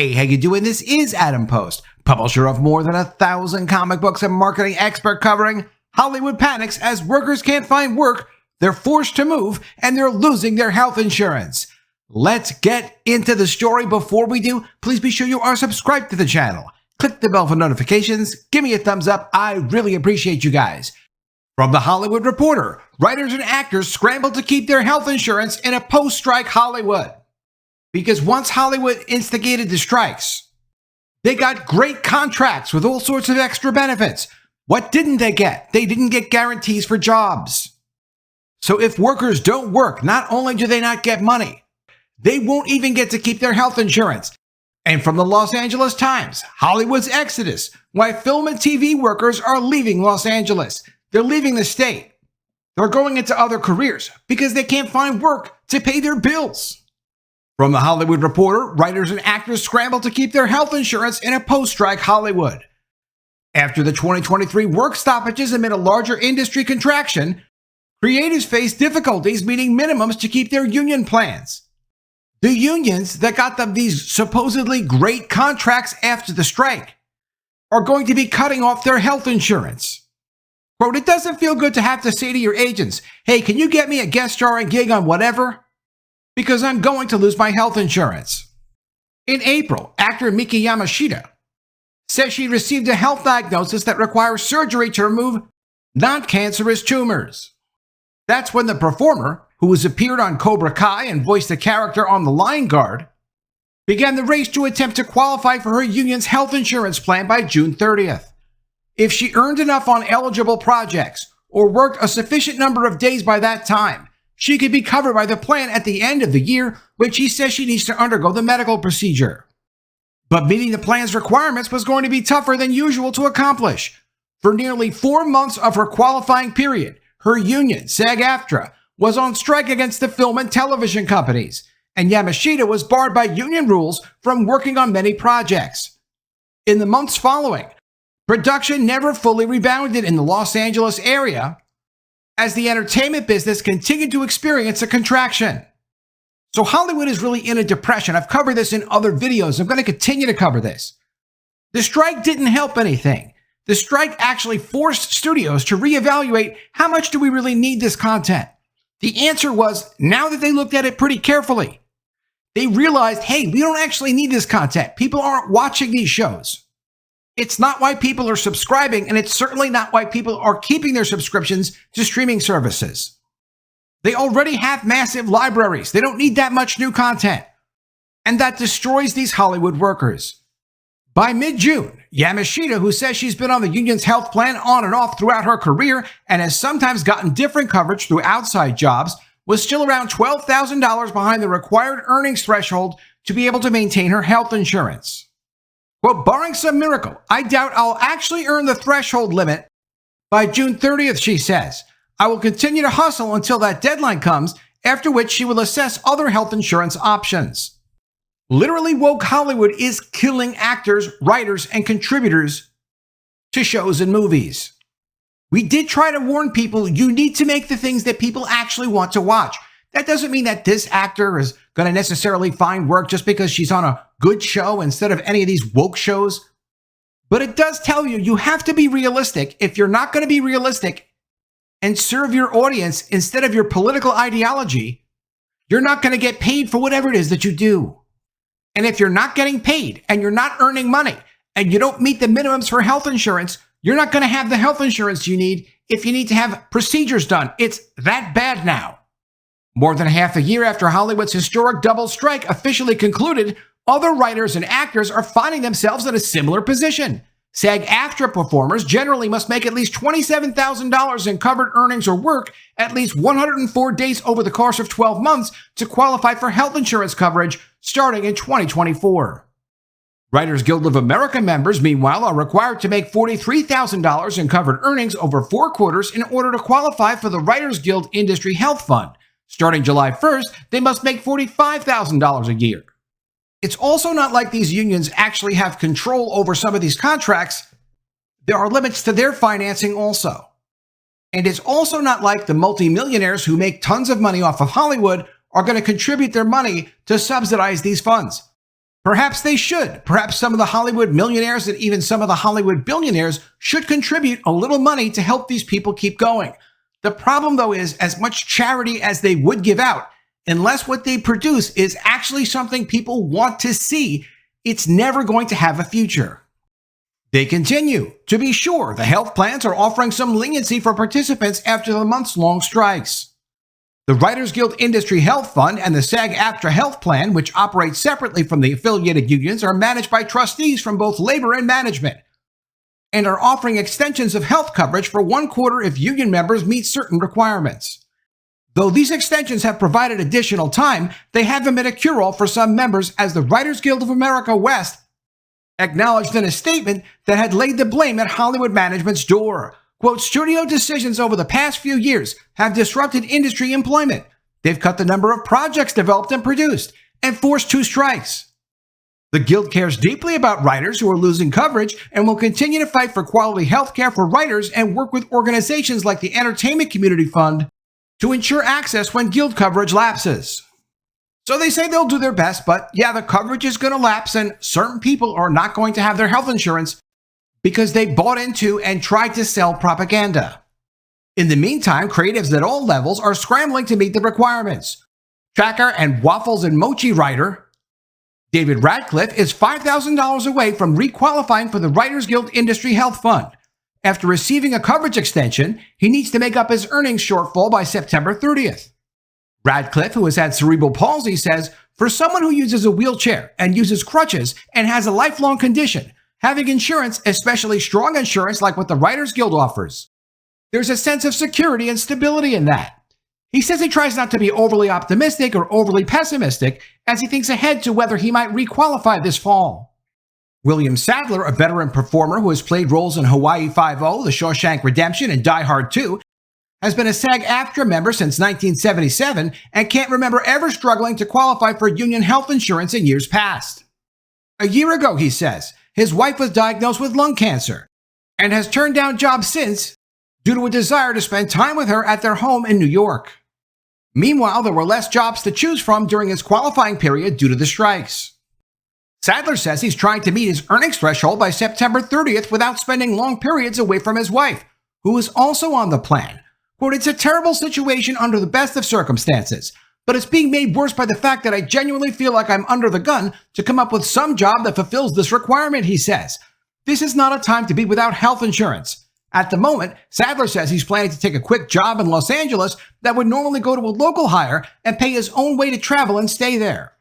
Hey, how you doing? This is Adam Post, publisher of more than 1,000 comic books and marketing expert covering Hollywood panics as workers can't find work, they're forced to move, and they're losing their health insurance. Let's get into the story. Before we do, please be sure you are subscribed to the channel. Click the bell for notifications. Give me a thumbs up. I really appreciate you guys. From The Hollywood Reporter, writers and actors scramble to keep their health insurance in a post-strike Hollywood. Because once Hollywood instigated the strikes, they got great contracts with all sorts of extra benefits. What didn't they get? They didn't get guarantees for jobs. So if workers don't work, not only do they not get money, they won't even get to keep their health insurance. And from the Los Angeles Times, Hollywood's exodus, why film and TV workers are leaving Los Angeles. They're leaving the state. They're going into other careers because they can't find work to pay their bills. From The Hollywood Reporter, writers and actors scramble to keep their health insurance in a post-strike Hollywood. After the 2023 work stoppages amid a larger industry contraction, creatives face difficulties meeting minimums to keep their union plans. The unions that got them these supposedly great contracts after the strike are going to be cutting off their health insurance. Quote, it doesn't feel good to have to say to your agents, hey, can you get me a guest starring gig on whatever? Because I'm going to lose my health insurance. In April, actor Miki Yamashita says she received a health diagnosis that requires surgery to remove non-cancerous tumors. That's when the performer, who has appeared on Cobra Kai and voiced a character on The Lion Guard, began the race to attempt to qualify for her union's health insurance plan by June 30th. If she earned enough on eligible projects or worked a sufficient number of days by that time, she could be covered by the plan at the end of the year, which she says she needs to undergo the medical procedure. But meeting the plan's requirements was going to be tougher than usual to accomplish. For nearly 4 months of her qualifying period, her union, SAG-AFTRA, was on strike against the film and television companies, and Yamashita was barred by union rules from working on many projects. In the months following, production never fully rebounded in the Los Angeles area, as the entertainment business continued to experience a contraction. So Hollywood is really in a depression. I've covered this in other videos. I'm going to continue to cover this. The strike didn't help anything. The strike actually forced studios to reevaluate how much do we really need this content. The answer was, now that they looked at it pretty carefully, they realized, hey, we don't actually need this content. People aren't watching these shows. It's not why people are subscribing, and it's certainly not why people are keeping their subscriptions to streaming services. They already have massive libraries. They don't need that much new content. And that destroys these Hollywood workers. By mid-June, Yamashita, who says she's been on the union's health plan on and off throughout her career and has sometimes gotten different coverage through outside jobs, was still around $12,000 behind the required earnings threshold to be able to maintain her health insurance. Well, barring some miracle, I doubt I'll actually earn the threshold limit by June 30th, she says. I will continue to hustle until that deadline comes, after which she will assess other health insurance options. Literally woke Hollywood is killing actors, writers, and contributors to shows and movies. We did try to warn people, you need to make the things that people actually want to watch. That doesn't mean that this actor is going to necessarily find work just because she's on a good show instead of any of these woke shows. But it does tell you, you have to be realistic. If you're not going to be realistic and serve your audience instead of your political ideology, you're not going to get paid for whatever it is that you do. And if you're not getting paid and you're not earning money and you don't meet the minimums for health insurance, you're not going to have the health insurance you need if you need to have procedures done. It's that bad now. More than half a year after Hollywood's historic double strike officially concluded, other writers and actors are finding themselves in a similar position. SAG-AFTRA performers generally must make at least $27,000 in covered earnings or work at least 104 days over the course of 12 months to qualify for health insurance coverage starting in 2024. Writers Guild of America members, meanwhile, are required to make $43,000 in covered earnings over 4 quarters in order to qualify for the Writers Guild Industry Health Fund. Starting July 1st, they must make $45,000 a year. It's also not like these unions actually have control over some of these contracts. There are limits to their financing also. And it's also not like the multimillionaires who make tons of money off of Hollywood are going to contribute their money to subsidize these funds. Perhaps they should. Perhaps some of the Hollywood millionaires and even some of the Hollywood billionaires should contribute a little money to help these people keep going. The problem, though, is as much charity as they would give out, unless what they produce is actually something people want to see, it's never going to have a future. They continue. To be sure, the health plans are offering some leniency for participants after the months-long strikes. The Writers Guild Industry Health Fund and the SAG-AFTRA Health Plan, which operate separately from the affiliated unions, are managed by trustees from both labor and management, and are offering extensions of health coverage for 1/4 if union members meet certain requirements. Though these extensions have provided additional time, they haven't been a cure-all for some members, as the Writers Guild of America West acknowledged in a statement that had laid the blame at Hollywood management's door. Quote, studio decisions over the past few years have disrupted industry employment. They've cut the number of projects developed and produced and forced 2 strikes. The Guild cares deeply about writers who are losing coverage and will continue to fight for quality health care for writers and work with organizations like the Entertainment Community Fund to ensure access when Guild coverage lapses. So they say they'll do their best, but yeah, the coverage is going to lapse and certain people are not going to have their health insurance because they bought into and tried to sell propaganda. In the meantime, creatives at all levels are scrambling to meet the requirements. Tracker and waffles and mochi writer David Radcliffe is $5,000 away from requalifying for the Writers Guild Industry Health Fund. After receiving a coverage extension, he needs to make up his earnings shortfall by September 30th. Radcliffe, who has had cerebral palsy, says, for someone who uses a wheelchair and uses crutches and has a lifelong condition, having insurance, especially strong insurance like what the Writers Guild offers, there's a sense of security and stability in that. He says he tries not to be overly optimistic or overly pessimistic as he thinks ahead to whether he might requalify this fall. William Sadler, a veteran performer who has played roles in Hawaii Five-0, The Shawshank Redemption, and Die Hard 2, has been a SAG-AFTRA member since 1977 and can't remember ever struggling to qualify for union health insurance in years past. A year ago, he says, his wife was diagnosed with lung cancer and has turned down jobs since due to a desire to spend time with her at their home in New York. Meanwhile, there were less jobs to choose from during his qualifying period due to the strikes. Sadler says he's trying to meet his earnings threshold by September 30th without spending long periods away from his wife, who is also on the plan. Quote, it's a terrible situation under the best of circumstances, but it's being made worse by the fact that I genuinely feel like I'm under the gun to come up with some job that fulfills this requirement, he says. This is not a time to be without health insurance. At the moment, Sadler says he's planning to take a quick job in Los Angeles that would normally go to a local hire and pay his own way to travel and stay there,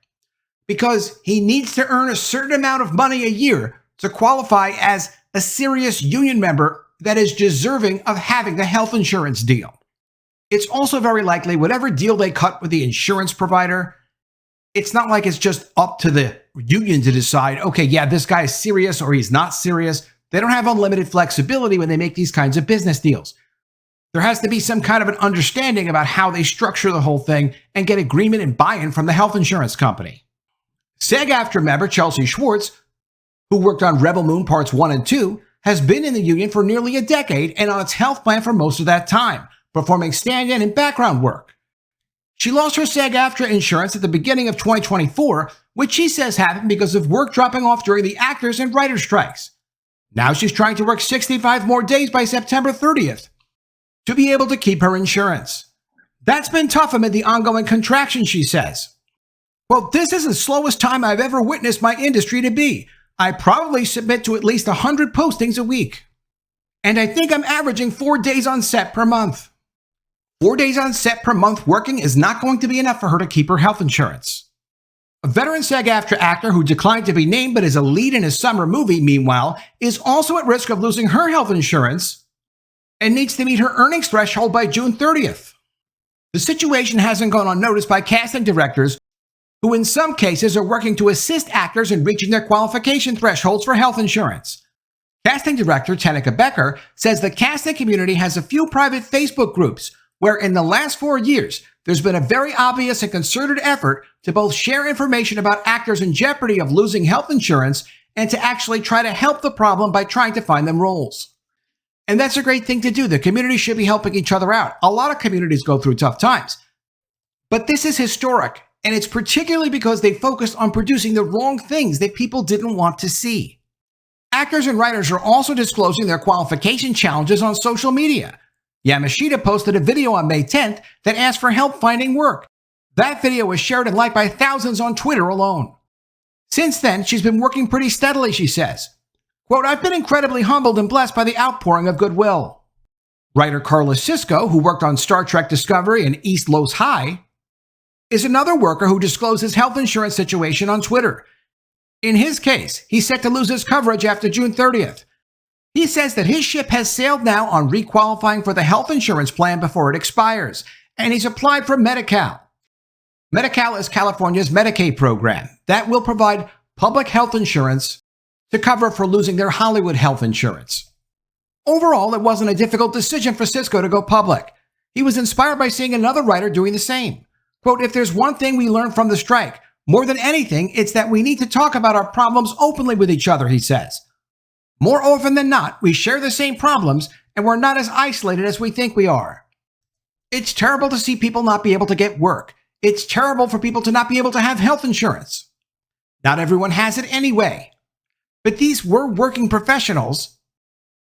because he needs to earn a certain amount of money a year to qualify as a serious union member that is deserving of having the health insurance deal. It's also very likely whatever deal they cut with the insurance provider, it's not like it's just up to the union to decide, okay, yeah, this guy is serious or he's not serious. They don't have unlimited flexibility when they make these kinds of business deals. There has to be some kind of an understanding about how they structure the whole thing and get agreement and buy-in from the health insurance company. SAG-AFTRA member Chelsea Schwartz, who worked on Rebel Moon Parts 1 and 2, has been in the union for nearly a decade and on its health plan for most of that time, performing stand-in and background work. She lost her SAG-AFTRA insurance at the beginning of 2024, which she says happened because of work dropping off during the actors and writers' strikes. Now she's trying to work 65 more days by September 30th to be able to keep her insurance. That's been tough amid the ongoing contraction, she says. Well, this is the slowest time I've ever witnessed my industry to be. I probably submit to at least 100 postings a week. And I think I'm averaging 4 days on set per month. 4 days on set per month working is not going to be enough for her to keep her health insurance. A veteran SAG-AFTRA actor who declined to be named but is a lead in a summer movie, meanwhile, is also at risk of losing her health insurance and needs to meet her earnings threshold by June 30th. The situation hasn't gone unnoticed by casting directors who in some cases are working to assist actors in reaching their qualification thresholds for health insurance. Casting director Tanika Becker says the casting community has a few private Facebook groups where in the last 4 years, there's been a very obvious and concerted effort to both share information about actors in jeopardy of losing health insurance and to actually try to help the problem by trying to find them roles. And that's a great thing to do. The community should be helping each other out. A lot of communities go through tough times. But this is historic. and it's particularly because they focused on producing the wrong things that people didn't want to see. Actors and writers are also disclosing their qualification challenges on social media. Yamashita posted a video on May 10th that asked for help finding work. That video was shared and liked by thousands on Twitter alone. Since then, she's been working pretty steadily, she says. Quote, I've been incredibly humbled and blessed by the outpouring of goodwill. Writer Carlos Cisco, who worked on Star Trek Discovery and East Los High, is another worker who disclosed his health insurance situation on Twitter. In his case, he's set to lose his coverage after June 30th. He says that his ship has sailed now on requalifying for the health insurance plan before it expires, and he's applied for Medi-Cal. Medi-Cal is California's Medicaid program that will provide public health insurance to cover for losing their Hollywood health insurance. Overall, it wasn't a difficult decision for Cisco to go public. He was inspired by seeing another writer doing the same. Quote, if there's one thing we learned from the strike, more than anything, it's that we need to talk about our problems openly with each other, he says. More often than not, we share the same problems and we're not as isolated as we think we are. It's terrible to see people not be able to get work. It's terrible for people to not be able to have health insurance. Not everyone has it anyway. But these were working professionals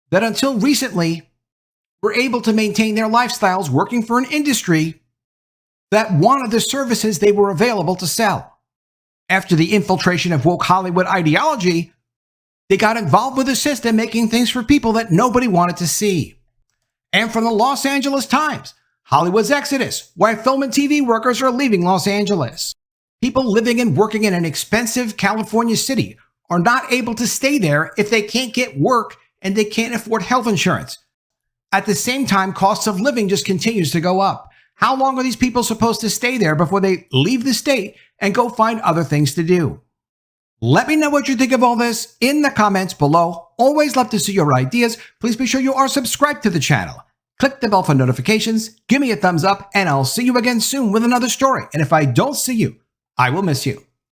that until recently were able to maintain their lifestyles working for an industry that wanted the services they were available to sell. After the infiltration of woke Hollywood ideology, they got involved with a system making things for people that nobody wanted to see. And from the Los Angeles Times, Hollywood's exodus, why film and TV workers are leaving Los Angeles. People living and working in an expensive California city are not able to stay there if they can't get work and they can't afford health insurance. At the same time, costs of living just continues to go up. How long are these people supposed to stay there before they leave the state and go find other things to do? Let me know what you think of all this in the comments below. Always love to see your ideas. Please be sure you are subscribed to the channel. Click the bell for notifications, give me a thumbs up, and I'll see you again soon with another story. And if I don't see you, I will miss you.